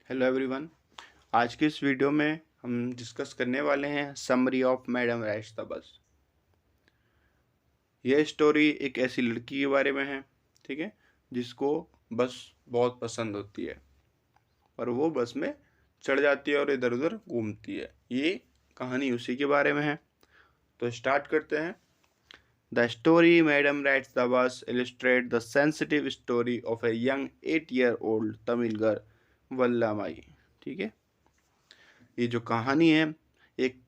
Hello everyone. आज की इस वीडियो में हम डिस्कस करने वाले हैं summary of madam writes the बस। यह स्टोरी एक ऐसी लड़की के बारे में है, ठीक है, जिसको बस बहुत पसंद होती है और वो बस में चढ़ जाती है और इधर उधर घूमती है। ये कहानी उसी के बारे में है, तो स्टार्ट करते हैं। The story madam writes the bus illustrate the sensitive story of a young 8 year old Tamil girl Vallamai. ठीक है, ये जो कहानी है एक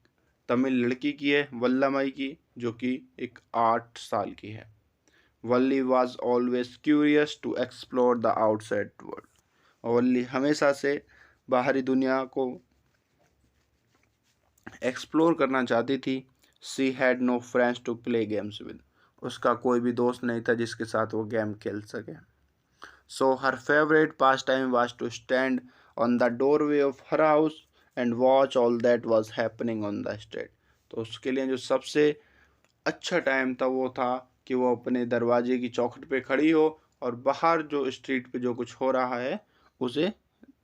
तमिल लड़की की है, वल्लमाई की, जो कि एक 8 साल की है। Valli was always curious to explore the outside world. और वल्ली हमेशा से बाहरी दुनिया को एक्सप्लोर करना चाहती थी। She had no friends to play games with. उसका कोई भी दोस्त नहीं था जिसके साथ वो गेम खेल सके। So her favourite pastime was to stand on the doorway of her house and watch all that was happening on the street. तो उसके लिए जो सबसे अच्छा टाइम था वो था कि वो अपने दरवाजे की चौखट पे खड़ी हो और बाहर जो स्ट्रीट पे जो कुछ हो रहा है उसे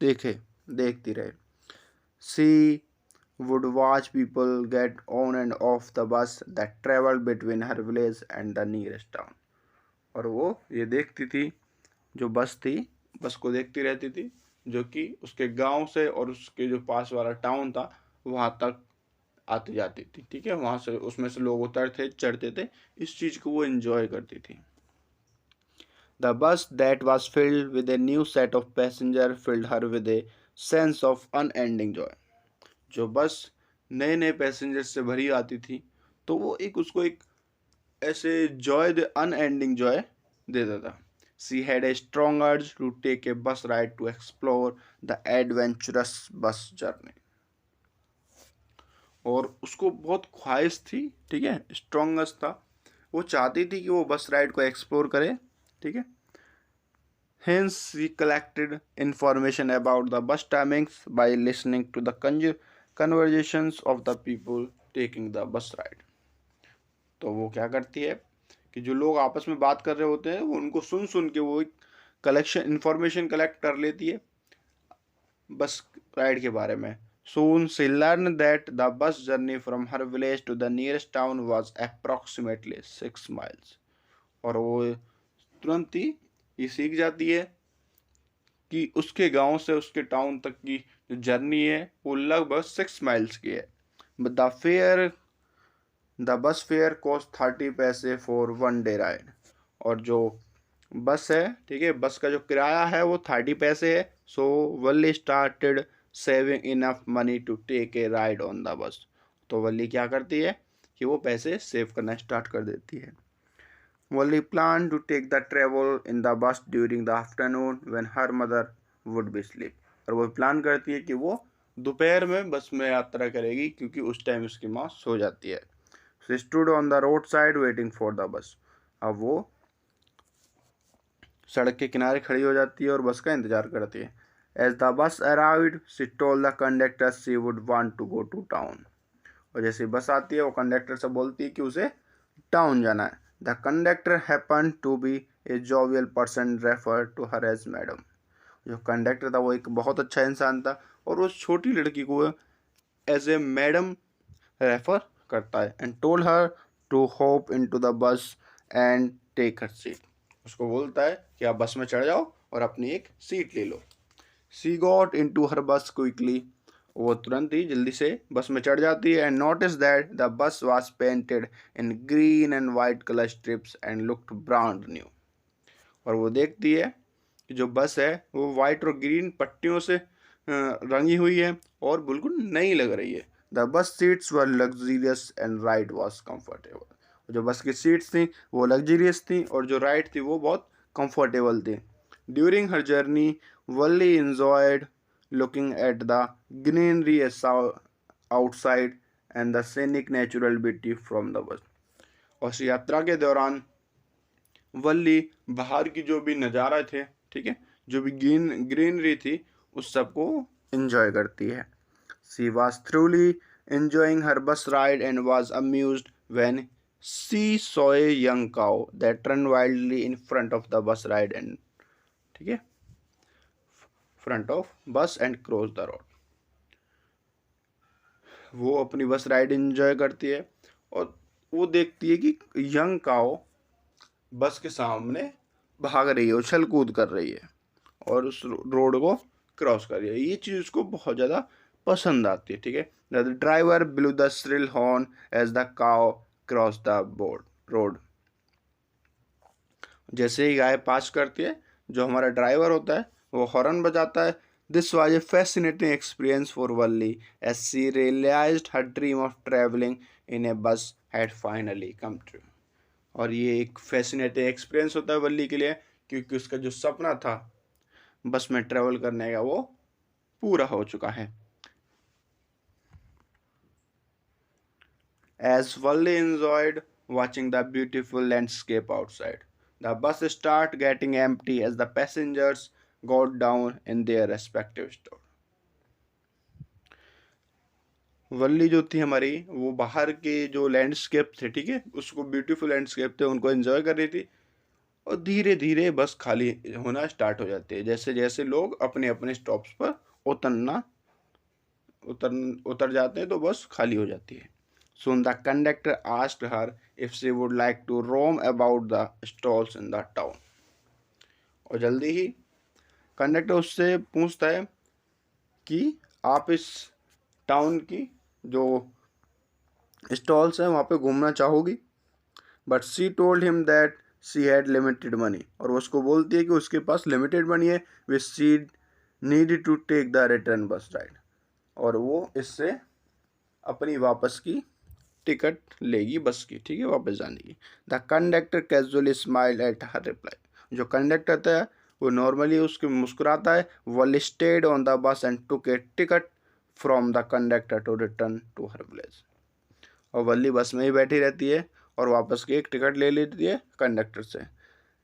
देखती रहे। सी would watch people get on and off the bus that traveled between her village and the nearest town। और वो ये देखती थी, जो बस थी, बस को देखती रहती थी, जो कि उसके गांव से और उसके जो पास वाला टाउन था वहां तक आती जाती थी। ठीक है, वहां से उसमें से लोग उतरते चढ़ते थे, इस चीज को वो एंजॉय करती थी। The bus that was filled with a new set of passenger filled her with a sense of unending joy। जो बस नए नए पैसेंजर से भरी आती थी तो वो उसको एक ऐसे जॉय अनएंडिंग जॉय देता था। She had a strong urge to take a bus ride to explore the adventurous bus journey. और उसको बहुत ख्वाहिश थी, ठीक है, स्ट्रॉन्गस्ट था, वो चाहती थी कि वो बस राइड को एक्सप्लोर करे। ठीक है, hence she collected information about the bus timings by listening to the conversations of the people taking the bus ride। तो वो क्या करती है कि जो लोग आपस में बात कर रहे होते हैं वो उनको सुन सुन के वो एक इंफॉर्मेशन कलेक्ट कर लेती है बस राइड के बारे में। Soon she learned that the bus journey from her village to the nearest town was approximately 6 miles। और वो तुरंत ही ये सीख जाती है कि उसके गांव से उसके टाउन तक की जो जर्नी है वो लगभग 6 माइल्स की है। द बस फेयर कॉस्ट 30 पैसे फॉर 1 डे राइड। और जो बस है, ठीक है, बस का जो किराया है वो 30 पैसे है। So Valli started saving enough money to take a ride on the bus. तो वल्ली क्या करती है कि वो पैसे सेव करना स्टार्ट कर देती है। Valli plan to take the travel in the bus during the afternoon when her mother would be sleep. और वो प्लान करती है कि वो दोपहर में बस में यात्रा करेगी क्योंकि उस टाइम उसकी माँ सो जाती है। She stood on the road side waiting for the bus. अब वो सड़क के किनारे खड़ी हो जाती है और बस का इंतजार करती है। As the bus arrived she told the conductor she would want to go to town. और जैसे बस आती है वो कंडक्टर से बोलती है कि उसे टाउन जाना है। The conductor happen to be a jovial person refer to her as madam. जो कंडक्टर था वो एक बहुत अच्छा इंसान था और उस छोटी लड़की को एज ए मैडम रेफर करता है। And told her to hop into the bus and take her seat. उसको बोलता है कि आप बस में चढ़ जाओ और अपनी एक सीट ले लो। सी गॉट इनटू हर बस क्विकली। वो तुरंत ही जल्दी से बस में चढ़ जाती है। And notice that the bus was painted in green and white colour strips and looked brand new. और वो देखती है कि जो बस है वो वाइट और ग्रीन पट्टियों से रंगी हुई है और बिल्कुल नई लग रही है। The bus seats were luxurious and ride was comfortable. जो बस की सीट्स थी वो लग्जीरियस थी और जो राइड थी वो बहुत कंफर्टेबल थी। During her journey Valli enjoyed looking at the greenery outside and the scenic natural beauty from the bus। और इस यात्रा के दौरान वल्ली बाहर की जो भी नज़ारा थे, ठीक है, जो भी ग्रीनरी थी उस सबको एंजॉय करती है। She was thoroughly enjoying her bus ride and was amused when she saw a young cow that ran wildly in front of the bus ride। and ठीक है, फ्रंट ऑफ बस एंड क्रॉस द रोड। वो अपनी बस ride enjoy करती है और वो देखती है कि यंग काओ बस के सामने भाग रही है, उछल कूद कर रही है और उस रोड को क्रॉस कर रही है। ये चीज़ उसको बहुत ज़्यादा पसंद आती है। ठीक है, the driver blew the shrill horn as the cow cross the road. जैसे ही गाय पास करती है, जो हमारा ड्राइवर होता है वो हॉर्न बजाता है। This was a fascinating experience for Valli as she realised her dream of travelling in a bus had finally come true. और ये एक फैसिनेटिंग एक्सपीरियंस होता है वल्ली के लिए, क्योंकि उसका जो सपना था बस में ट्रैवल करने का वो पूरा हो चुका है। As Valli enjoyed watching the beautiful landscape outside, the bus started getting empty as the passengers got down in their respective stores. वल्ली जो थी हमारी, वो बाहर के जो लैंडस्केप थे, ठीक है, उसको ब्यूटीफुल लैंडस्केप थे, उनको एंजॉय कर रही थी। और धीरे धीरे बस खाली होना स्टार्ट हो जाती है, जैसे जैसे लोग अपने अपने स्टॉप्स पर उतर जाते हैं तो बस खाली हो जाती है। Soon the conductor asked her if she would like to roam about the stalls in the town. और जल्दी ही कंडक्टर उससे पूछता है कि आप इस टाउन की जो स्टॉल्स हैं वहाँ पे घूमना चाहोगी। But she told him that she had limited money. और वो उसको बोलती है कि उसके पास लिमिटेड मनी है, which she need to take the return bus ride. और वो इससे अपनी वापस की टिकट लेगी बस की, ठीक है, वापस जाने की। The conductor casually smile at her reply. जो कंडक्टर था वो नॉर्मली उसके मुस्कुराता है। Valli stayed on the bus and took a ticket from the conductor to return to her village. और वल्ली बस में ही बैठी रहती है और वापस की एक टिकट ले लेती है कंडक्टर से।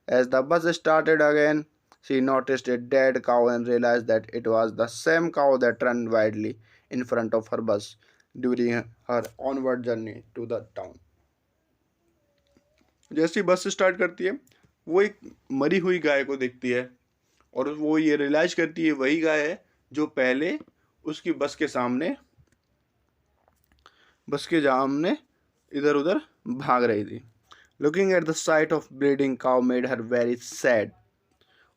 As the bus started again she noticed a dead cow and realised that it was the same cow that ran widely in front of her bus during her onward journey to the town. जैसे ही बस start करती है, वो एक मरी हुई गाय को देखती है और वो ये रियलाइज करती है वही गाय है जो पहले उसकी बस के सामने इधर उधर भाग रही थी। Looking at the site of bleeding cow made her very sad.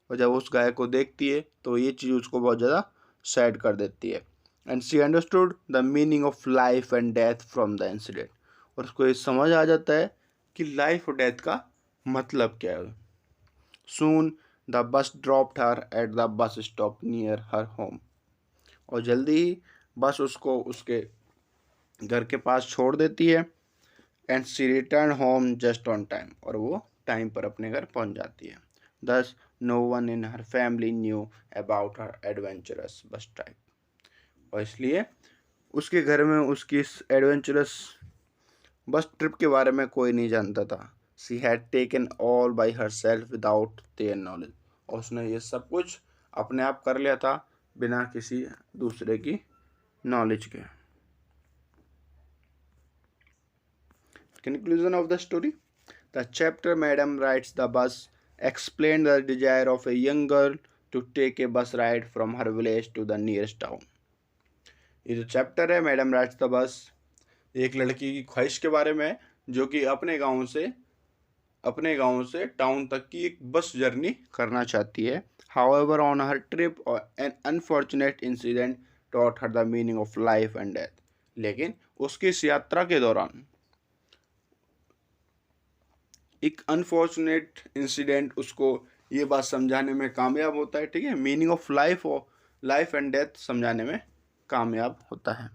और जब उस गाय को देखती है तो ये चीज़ उसको बहुत ज़्यादा सैड कर देती है। And she understood the meaning of life and death from the incident. और उसको ये समझ आ जाता है कि लाइफ और डेथ का मतलब क्या है। Soon the bus dropped her at the bus stop near her home. और जल्दी ही बस उसको उसके घर के पास छोड़ देती है। And she return home just on time. और वो टाइम पर अपने घर पहुंच जाती है। Thus no one in her family knew about her adventurous bus trip. और इसलिए उसके घर में उसकी इस एडवेंचरस बस ट्रिप के बारे में कोई नहीं जानता था। She had taken all by her self without their knowledge. और उसने ये सब कुछ अपने आप कर लिया था बिना किसी दूसरे की नॉलेज के। Conclusion of the story. The chapter Madam Rides the Bus explained the desire of a young girl to take a bus ride from her village to the nearest town. ये जो चैप्टर है madam rides the bus, एक लड़की की ख्वाहिश के बारे में है जो कि अपने गांव से टाउन तक की एक बस जर्नी करना चाहती है। However, on her trip, an unfortunate incident taught her the meaning of life and death. लेकिन उसकी इस यात्रा के दौरान एक अनफॉर्चुनेट इंसिडेंट उसको ये बात समझाने में कामयाब होता है, ठीक है, meaning of life and death समझाने में कामयाब होता है।